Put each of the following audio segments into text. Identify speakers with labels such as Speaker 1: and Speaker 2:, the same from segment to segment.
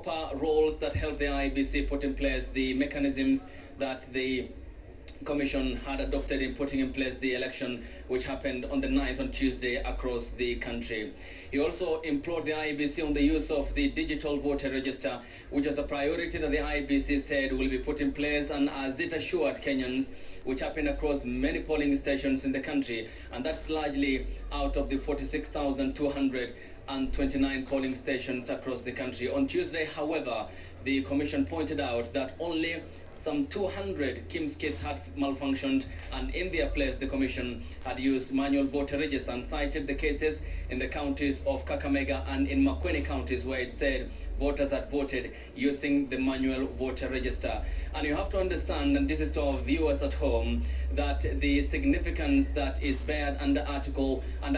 Speaker 1: proper roles that help the IEBC put in place the mechanisms that the Commission had adopted in putting in place the election, which happened on the 9th on Tuesday across the country. He also implored the IEBC on the use of the digital voter register, which was a priority that the IEBC said will be put in place, and as it assured Kenyans, which happened across many polling stations in the country, and that's largely out of the 46,229 polling stations across the country. On Tuesday, however, the Commission pointed out that only some 200 KIMS kits had malfunctioned, and in their place the Commission had used manual voter register, and cited the cases in the counties of Kakamega and in Makueni counties where it said voters had voted using the manual voter register. And you have to understand, and this is to our viewers at home, that the significance that is bared under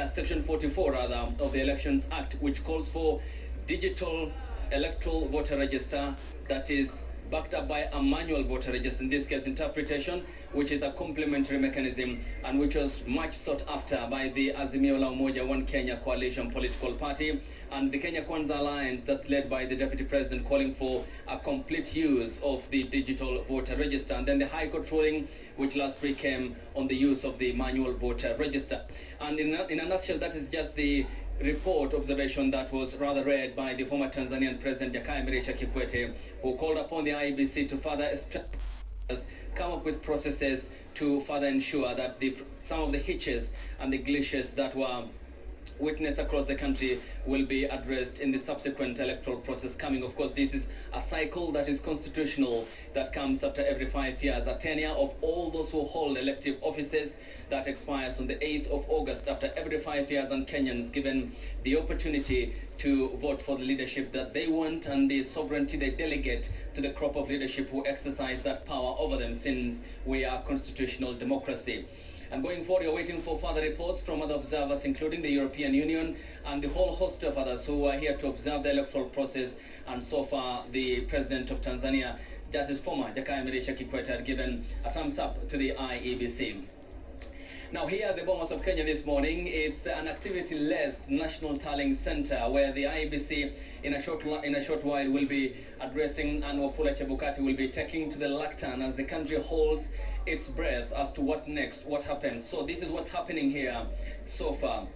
Speaker 1: Section 44 rather of the Elections Act, which calls for digital electoral voter register that is backed up by a manual voter register, in this case interpretation, which is a complementary mechanism and which was much sought after by the Azimio la Umoja One Kenya coalition political party and the Kenya Kwanza Alliance that's led by the Deputy President, calling for a complete use of the digital voter register. And then the High Court ruling, which last week came on the use of the manual voter register. And in a nutshell, that is just the report observation that was rather read by the former Tanzanian President Jakaya Mrisho Kikwete, who called upon the IEBC to further come up with processes to further ensure that some of the hitches and the glitches that were witnessed across the country will be addressed in the subsequent electoral process coming. Of course, this is a cycle that is constitutional, that comes after every 5 years, a tenure of all those who hold elective offices that expires on the 8th of August after every 5 years, and Kenyans given the opportunity to vote for the leadership that they want and the sovereignty they delegate to the crop of leadership who exercise that power over them, since we are constitutional democracy. And going forward, you're waiting for further reports from other observers, including the European Union and the whole host of others who are here to observe the electoral process. And so far, the President of Tanzania, that is former Jakaya Mrisho Kikwete, had given a thumbs up to the IEBC. Now here at the Bomas of Kenya this morning, it's an activity-less national tallying center where the IEBC in a short while will be addressing, and Wafula Chebukati will be taking to the lectern as the country holds its breath as to what next, what happens. So this is what's happening here so far.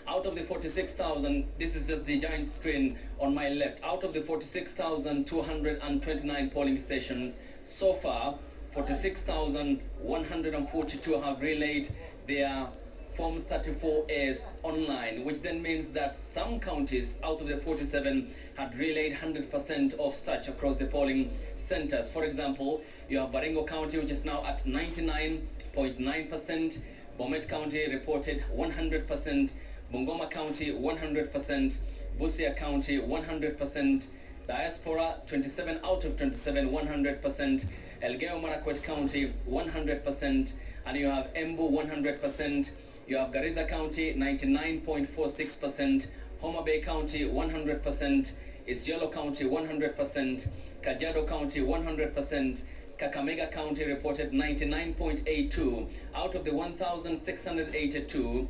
Speaker 1: Out of the 46,000, this is just the giant screen on my left, out of the 46,229 polling stations so far, 46,142 have relayed their Form 34As online, which then means that some counties out of the 47 had relayed 100% of such across the polling centers. For example, you have Baringo County, which is now at 99.9%, Bomet County reported 100%, Bungoma County 100%, Busia County 100%, Diaspora 27 out of 27 100%, Elgeyo Marakwet County 100%, and you have Embu 100%, you have Garissa County 99.46%, Homa Bay County 100%, Isiolo County 100%, Kajiado County 100%, Kakamega County reported 99.82 out of the 1,682,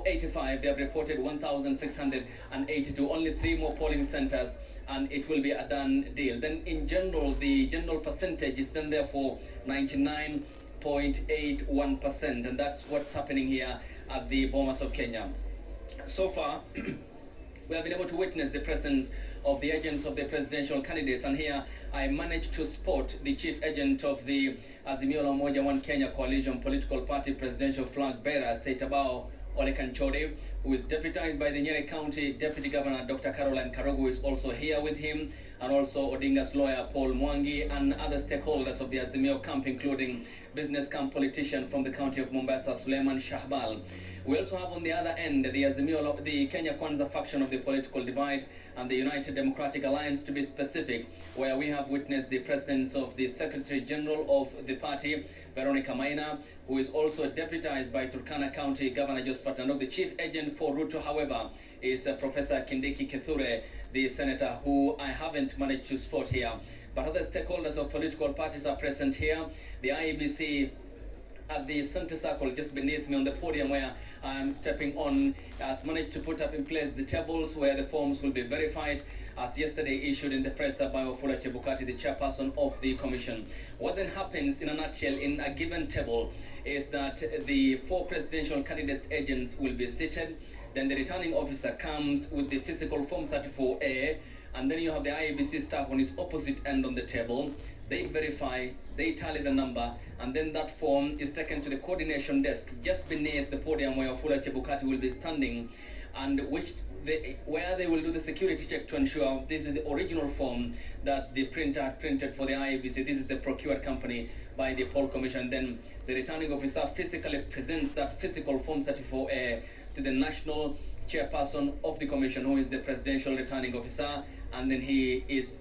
Speaker 1: 85 they have reported 1,682, only 3 more polling centers and it will be a done deal. Then in general, the general percentage is then therefore 99.81%, and that's what's happening here at the Bomas of Kenya. So far, we have been able to witness the presence of the agents of the presidential candidates, and here I managed to spot the chief agent of the Azimio la Umoja One Kenya coalition political party presidential flag bearer, Seitabao Ole Kanchode, who is deputized by the Nyeri County Deputy Governor Dr. Caroline Karogu, is also here with him, and also Odinga's lawyer Paul Mwangi and other stakeholders of the Azimio camp, including business camp politician from the county of Mombasa, Suleiman Shahbal. We also have on the other end the Kenya Kwanza faction of the political divide and the United Democratic Alliance, to be specific, where we have witnessed the presence of the Secretary General of the party, Veronica Maina, who is also deputized by Turkana County Governor Josephat Nandok. The chief agent for Ruto, however, is Professor Kindiki Kithure, the senator, who I haven't managed to spot here. But other stakeholders of political parties are present here. The IEBC at the center circle just beneath me on the podium where I'm stepping on has managed to put up in place the tables where the forms will be verified, as yesterday issued in the press by Wafula Chebukati, the chairperson of the commission. What then happens in a nutshell in a given table is that the 4 presidential candidates' agents will be seated. Then the returning officer comes with the physical form 34A, and then you have the IEBC staff on his opposite end on the table. They verify, they tally the number, and then that form is taken to the coordination desk just beneath the podium where Wafula Chebukati will be standing, and where they will do the security check to ensure this is the original form that the printer had printed for the IEBC. This is the procured company by the poll commission. Then the returning officer physically presents that physical form 34A to the national chairperson of the commission, who is the presidential returning officer, and then he is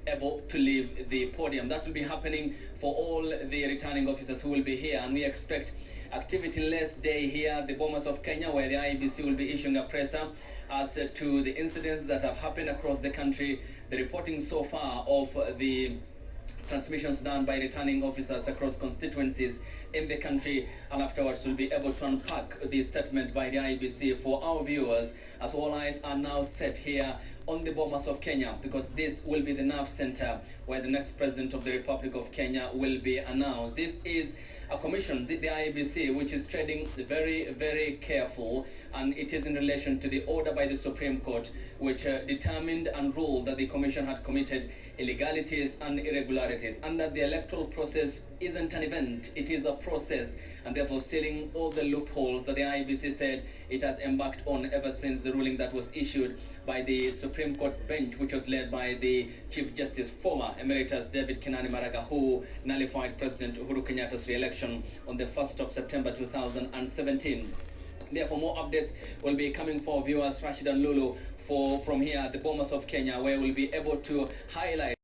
Speaker 1: able to leave the podium. That will be happening for all the returning officers who will be here, and we expect activity-less day here at the Bomas of Kenya, where the IEBC will be issuing a presser as to the incidents that have happened across the country, the reporting so far of the transmissions done by returning officers across constituencies in the country, and afterwards we'll be able to unpack the statement by the IEBC for our viewers, as all eyes are now set here on the Bomas of Kenya, because this will be the nerve center where the next president of the Republic of Kenya will be announced. This is a commission, the IEBC, which is treading very, very careful, and it is in relation to the order by the Supreme Court, which determined and ruled that the commission had committed illegalities and irregularities, and that the electoral process isn't an event, it is a process, and therefore sealing all the loopholes that the IEBC said it has embarked on ever since the ruling that was issued by the Supreme Court bench, which was led by the Chief Justice, former Emeritus David Kinani Maraga, who nullified President Uhuru Kenyatta's re-election on the 1st of September 2017. Therefore, more updates will be coming for viewers, Rashid and Lulu, from here at the Bomas of Kenya, where we'll be able to highlight